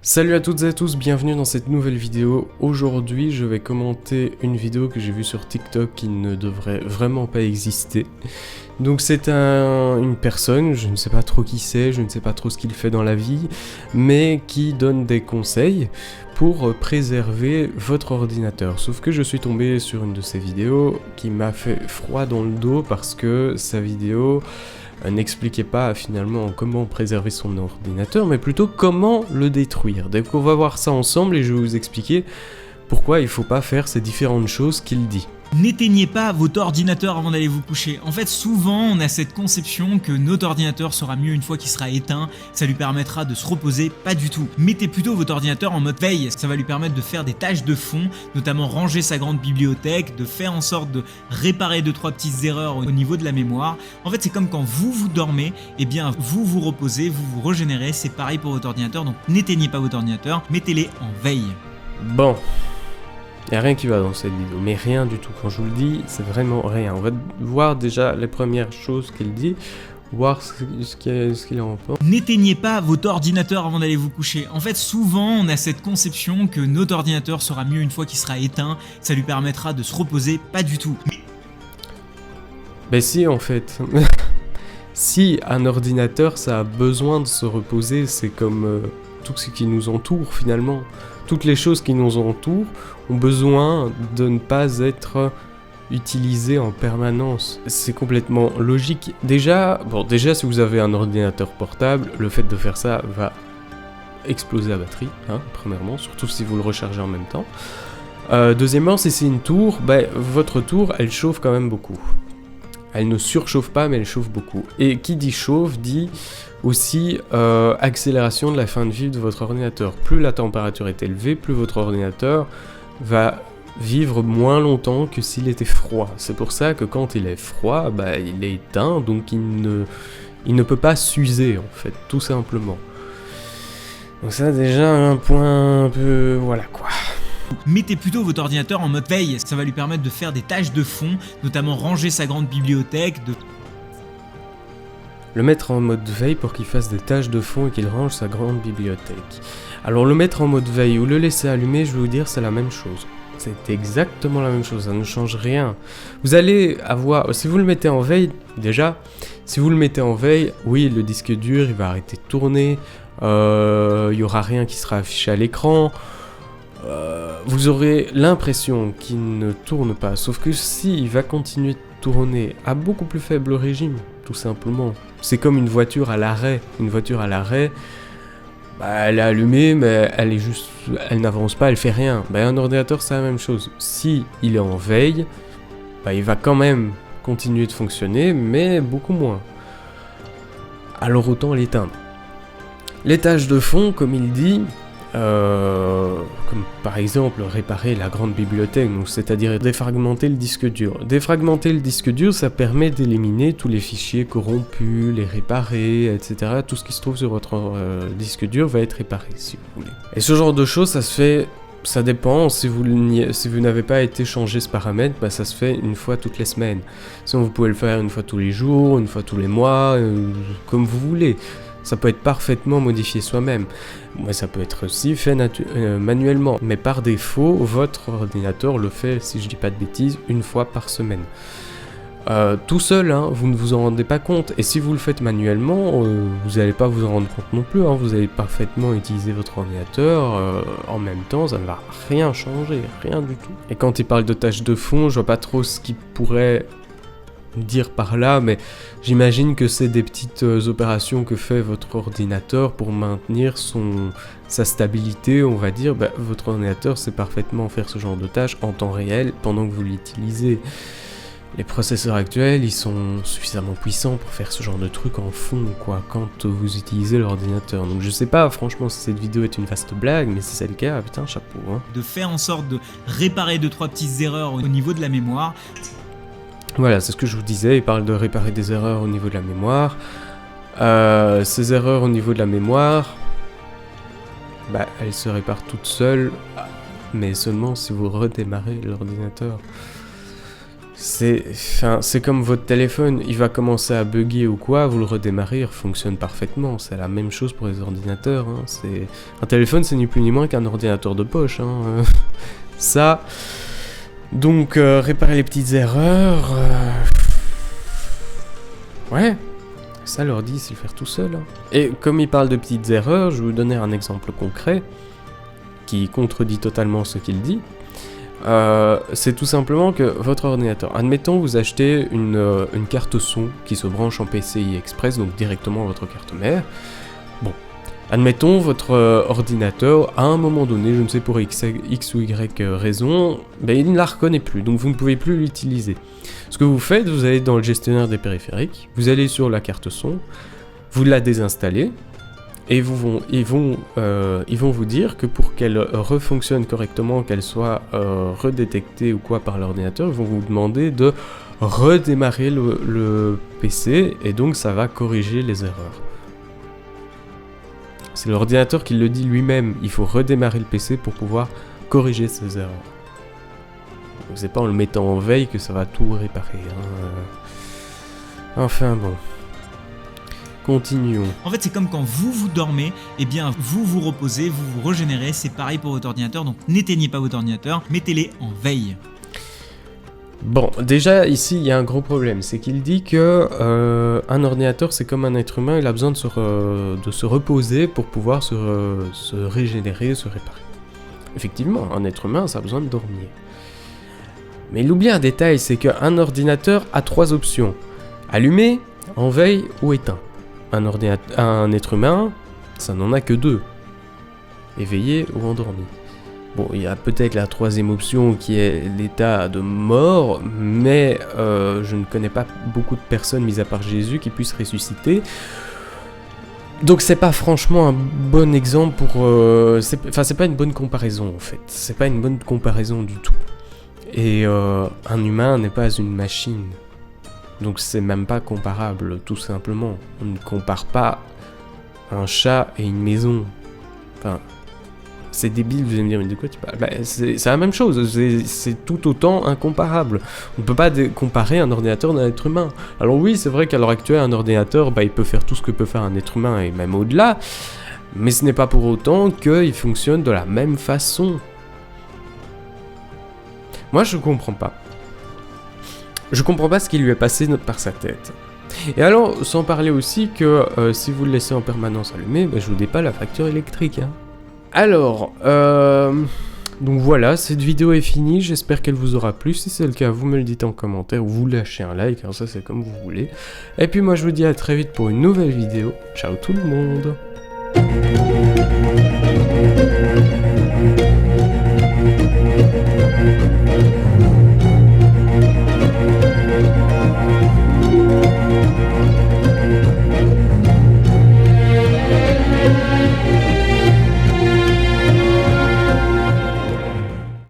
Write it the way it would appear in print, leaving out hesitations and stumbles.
Salut à toutes et à tous, bienvenue dans cette nouvelle vidéo. Aujourd'hui, je vais commenter une vidéo que j'ai vue sur TikTok qui ne devrait vraiment pas exister. Donc c'est une personne, je ne sais pas trop qui c'est, je ne sais pas trop ce qu'il fait dans la vie, mais qui donne des conseils pour préserver votre ordinateur. Sauf que je suis tombé sur une de ses vidéos qui m'a fait froid dans le dos parce que sa vidéo n'expliquait pas finalement comment préserver son ordinateur, mais plutôt comment le détruire. Donc on va voir ça ensemble et je vais vous expliquer pourquoi il ne faut pas faire ces différentes choses qu'il dit. N'éteignez pas votre ordinateur avant d'aller vous coucher. En fait, souvent, on a cette conception que notre ordinateur sera mieux une fois qu'il sera éteint, ça lui permettra de se reposer, pas du tout. Mettez plutôt votre ordinateur en mode veille, ça va lui permettre de faire des tâches de fond, notamment ranger sa grande bibliothèque, de faire en sorte de réparer 2-3 petites erreurs au niveau de la mémoire. En fait, c'est comme quand vous dormez, et bien vous vous reposez, vous vous régénérez, c'est pareil pour votre ordinateur, donc n'éteignez pas votre ordinateur, mettez-les en veille. Bon, il n'y a rien qui va dans cette vidéo, mais rien du tout. Quand je vous le dis, c'est vraiment rien. On va voir déjà les premières choses qu'il dit, voir ce qu'il en pense. N'éteignez pas votre ordinateur avant d'aller vous coucher. En fait, souvent, on a cette conception que notre ordinateur sera mieux une fois qu'il sera éteint, ça lui permettra de se reposer, pas du tout. Ben si, en fait. Si un ordinateur, ça a besoin de se reposer, c'est comme tout ce qui nous entoure finalement. Toutes les choses qui nous entourent ont besoin de ne pas être utilisées en permanence. C'est complètement logique. Déjà, si vous avez un ordinateur portable, le fait de faire ça va exploser la batterie, premièrement, surtout si vous le rechargez en même temps. Deuxièmement, si c'est une tour, votre tour, elle chauffe quand même beaucoup. Elle ne surchauffe pas, mais elle chauffe beaucoup. Et qui dit chauffe, dit aussi accélération de la fin de vie de votre ordinateur. Plus la température est élevée, plus votre ordinateur va vivre moins longtemps que s'il était froid. C'est pour ça que quand il est froid, il est éteint, donc il ne peut pas s'user, en fait, tout simplement. Donc ça, déjà, un point un peu... voilà, quoi. Mettez plutôt votre ordinateur en mode veille, ça va lui permettre de faire des tâches de fond, notamment ranger sa grande bibliothèque, Le mettre en mode veille pour qu'il fasse des tâches de fond et qu'il range sa grande bibliothèque. Alors le mettre en mode veille ou le laisser allumer, je vais vous dire, c'est la même chose. C'est exactement la même chose, ça ne change rien. Vous allez avoir, si vous le mettez en veille, déjà, si vous le mettez en veille, oui, le disque dur, il va arrêter de tourner, il n'y aura rien qui sera affiché à l'écran, vous aurez l'impression qu'il ne tourne pas, sauf que s'il va continuer de tourner à beaucoup plus faible régime, tout simplement. C'est comme une voiture à l'arrêt. Une voiture à l'arrêt, elle est allumée, mais elle n'avance pas, elle fait rien. Un ordinateur, c'est la même chose. Si il est en veille, il va quand même continuer de fonctionner, mais beaucoup moins. Alors autant l'éteindre. Les tâches de fond, comme il dit, comme par exemple réparer la grande bibliothèque, c'est-à-dire défragmenter le disque dur. Défragmenter le disque dur, ça permet d'éliminer tous les fichiers corrompus, les réparer, etc. Tout ce qui se trouve sur votre disque dur va être réparé, si vous voulez. Et ce genre de choses, ça se fait, ça dépend, si vous n'avez pas été changé ce paramètre, ça se fait une fois toutes les semaines. Sinon vous pouvez le faire une fois tous les jours, une fois tous les mois, comme vous voulez. Ça peut être parfaitement modifié soi-même. Ça peut être aussi fait manuellement. Mais par défaut, votre ordinateur le fait, si je dis pas de bêtises, une fois par semaine. Tout seul, vous ne vous en rendez pas compte. Et si vous le faites manuellement, vous n'allez pas vous en rendre compte non plus. Vous allez parfaitement utiliser votre ordinateur. En même temps, ça ne va rien changer, rien du tout. Et quand il parle de tâches de fond, je vois pas trop ce qu'il pourrait dire par là, mais j'imagine que c'est des petites opérations que fait votre ordinateur pour maintenir sa stabilité, on va dire. Votre ordinateur sait parfaitement faire ce genre de tâches en temps réel pendant que vous l'utilisez. Les processeurs actuels, ils sont suffisamment puissants pour faire ce genre de truc en fond, quoi, quand vous utilisez l'ordinateur. Donc je sais pas, franchement, si cette vidéo est une vaste blague, mais si c'est le cas, putain, chapeau. De faire en sorte de réparer 2-3 petites erreurs au niveau de la mémoire. Voilà, c'est ce que je vous disais, il parle de réparer des erreurs au niveau de la mémoire. Ces erreurs au niveau de la mémoire, elles se réparent toutes seules, mais seulement si vous redémarrez l'ordinateur. C'est comme votre téléphone, il va commencer à bugger ou quoi, vous le redémarrez, il fonctionne parfaitement. C'est la même chose pour les ordinateurs. Hein. Un téléphone, c'est ni plus ni moins qu'un ordinateur de poche. Hein. Ça. Donc, réparer les petites erreurs. Ouais. Ça, l'ordi, il sait le faire tout seul. Hein. Et comme il parle de petites erreurs, je vais vous donner un exemple concret qui contredit totalement ce qu'il dit. C'est tout simplement que votre ordinateur, admettons vous achetez une carte son qui se branche en PCI Express, donc directement à votre carte mère. Bon, admettons votre ordinateur, à un moment donné, je ne sais pour X ou Y raison, il ne la reconnaît plus, donc vous ne pouvez plus l'utiliser. Ce que vous faites, vous allez dans le gestionnaire des périphériques, vous allez sur la carte son, vous la désinstallez, et ils vont vous dire que pour qu'elle refonctionne correctement, qu'elle soit redétectée ou quoi par l'ordinateur, ils vont vous demander de redémarrer le PC, et donc ça va corriger les erreurs. C'est l'ordinateur qui le dit lui-même, il faut redémarrer le PC pour pouvoir corriger ces erreurs. C'est pas en le mettant en veille que ça va tout réparer. Hein. Enfin bon. Continuons. En fait, c'est comme quand vous dormez, eh bien vous vous reposez, vous vous régénérez, c'est pareil pour votre ordinateur, donc n'éteignez pas votre ordinateur, mettez-les en veille. Bon, déjà ici il y a un gros problème, c'est qu'il dit que un ordinateur c'est comme un être humain, il a besoin de se reposer pour pouvoir se régénérer, se réparer. Effectivement, un être humain ça a besoin de dormir. Mais il oublie un détail, c'est qu'un ordinateur a 3 options. Allumé, en veille ou éteint. Un être humain, ça n'en a que 2. Éveillé ou endormi. Bon, il y a peut-être la 3e option qui est l'état de mort, mais je ne connais pas beaucoup de personnes, mis à part Jésus, qui puissent ressusciter. Donc c'est pas franchement un bon exemple pour... c'est pas une bonne comparaison en fait. C'est pas une bonne comparaison du tout. Et un humain n'est pas une machine. Donc c'est même pas comparable, tout simplement. On ne compare pas un chat et une maison. Enfin, c'est débile, vous allez me dire, mais de quoi tu parles ? C'est la même chose, c'est tout autant incomparable. On ne peut pas comparer un ordinateur d'un être humain. Alors oui, c'est vrai qu'à l'heure actuelle, un ordinateur, il peut faire tout ce que peut faire un être humain, et même au-delà, mais ce n'est pas pour autant qu'il fonctionne de la même façon. Moi, je comprends pas. Je comprends pas ce qui lui est passé par sa tête. Et alors, sans parler aussi que si vous le laissez en permanence allumé, je vous dis pas la facture électrique. Hein. Alors, donc voilà, cette vidéo est finie, j'espère qu'elle vous aura plu. Si c'est le cas, vous me le dites en commentaire ou vous lâchez un like, ça c'est comme vous voulez. Et puis moi je vous dis à très vite pour une nouvelle vidéo. Ciao tout le monde.